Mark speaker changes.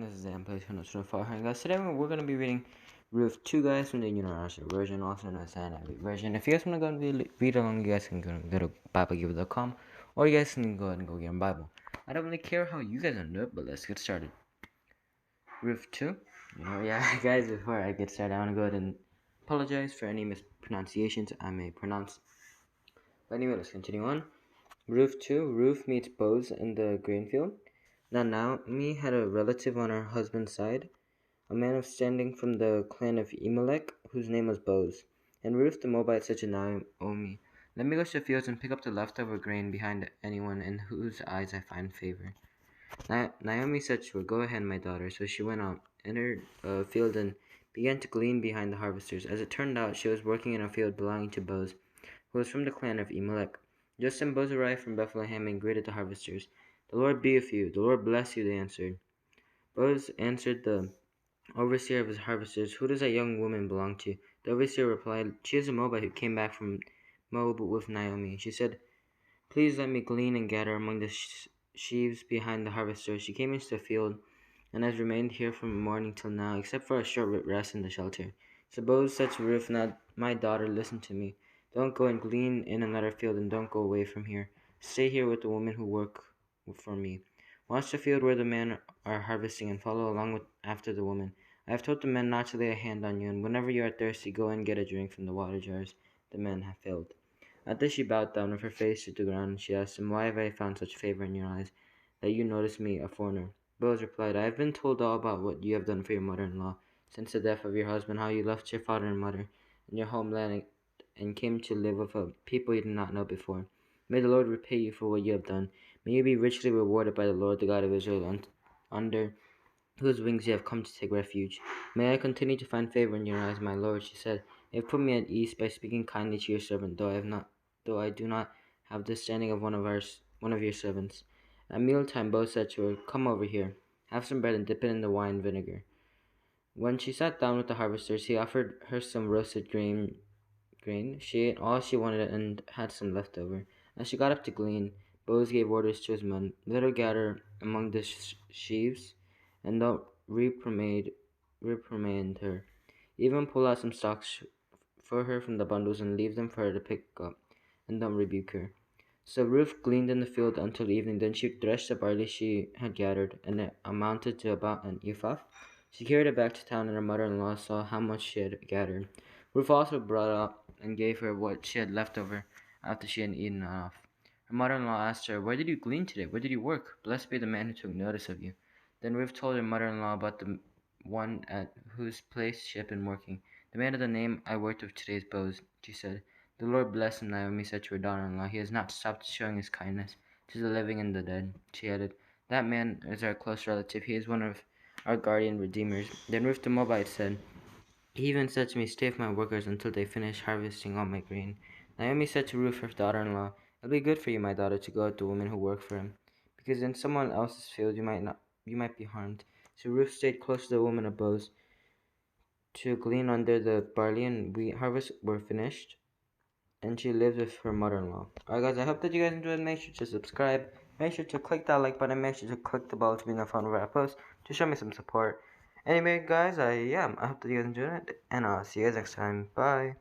Speaker 1: this is Zan, please come to follow her. Guys, today we're going to be reading Ruth 2, guys, from the Universal Version, also known as the NIV version. If you guys want to go and read along, you guys can go to BibleGiver.com, or you guys can go ahead and go get a Bible. I don't really care how you guys end up, but let's get started. Ruth 2, guys, before I get started, I want to go ahead and apologize for any mispronunciations I may pronounce. But anyway, let's continue on. Ruth 2, Ruth meets Boaz in the grain field. Now Naomi had a relative on her husband's side, a man of standing from the clan of Elimelech, whose name was Boaz. And Ruth the Moabite said to Naomi, "Let me go to the fields and pick up the leftover grain behind anyone in whose eyes I find favor." Naomi said to her, "Go ahead, my daughter." So she went out, entered a field, and began to glean behind the harvesters. As it turned out, she was working in a field belonging to Boaz, who was from the clan of Elimelech. Just then Boaz arrived from Bethlehem and greeted the harvesters. "The Lord be with you." "The Lord bless you," they answered. Boaz answered the overseer of his harvesters, "Who does that young woman belong to?" The overseer replied, "She is a Moabite who came back from Moab with Naomi." She said, "Please let me glean and gather among the sheaves behind the harvesters." She came into the field and has remained here from morning till now, except for a short rest in the shelter. So Boaz said to Ruth, "Now, my daughter, listen to me. Don't go and glean in another field, and don't go away from here. Stay here with the women who work for me. Watch the field where the men are harvesting and follow along after the women. I have told the men not to lay a hand on you, and whenever you are thirsty, go and get a drink from the water jars the men have filled." At this she bowed down with her face to the ground, and she asked him, "Why have I found such favor in your eyes, that you notice me, a foreigner?" Boaz replied, "I have been told all about what you have done for your mother-in-law since the death of your husband, how you left your father and mother and your homeland and came to live with a people you did not know before. May the Lord repay you for what you have done. May you be richly rewarded by the Lord, the God of Israel, under whose wings you have come to take refuge. May I continue to find favor in your eyes, my Lord," she said. "You have put me at ease by speaking kindly to your servant, though I do not have the standing of one of your servants." At mealtime Boaz said to her, "Come over here. Have some bread and dip it in the wine vinegar." When she sat down with the harvesters, he offered her some roasted grain. She ate all she wanted and had some left over. As she got up to glean, Boaz gave orders to his men, "Let her gather among the sheaves, and don't reprimand her. Even pull out some stalks for her from the bundles and leave them for her to pick up, and don't rebuke her." So Ruth gleaned in the field until evening. Then she threshed the barley she had gathered, and it amounted to about an ephah. She carried it back to town, and her mother-in-law saw how much she had gathered. Ruth also brought up and gave her what she had left over after she had eaten enough. Her mother-in-law asked her, "Where did you glean today? Where did you work? Blessed be the man who took notice of you." Then Ruth told her mother-in-law about the one at whose place she had been working. "The man of the name I worked with today is Boaz," she said. "The Lord bless him," Naomi said to her daughter-in-law. "He has not stopped showing his kindness to the living and the dead." She added, "That man is our close relative. He is one of our guardian redeemers." Then Ruth the Moabite said, "He even said to me, 'Stay with my workers until they finish harvesting all my grain.'" Naomi said to Ruth, her daughter-in-law, "It'll be good for you, my daughter, to go with the women who work for him, because in someone else's field you might be harmed." So Ruth stayed close to the woman of Boaz to glean under the barley and wheat harvest were finished, and she lived with her mother-in-law. Alright guys, I hope that you guys enjoyed. Make sure to subscribe, make sure to click that like button, make sure to click the bell to be notified whenever I post, to show me some support. Anyway guys, I hope that you guys enjoyed it, and I'll see you guys next time. Bye.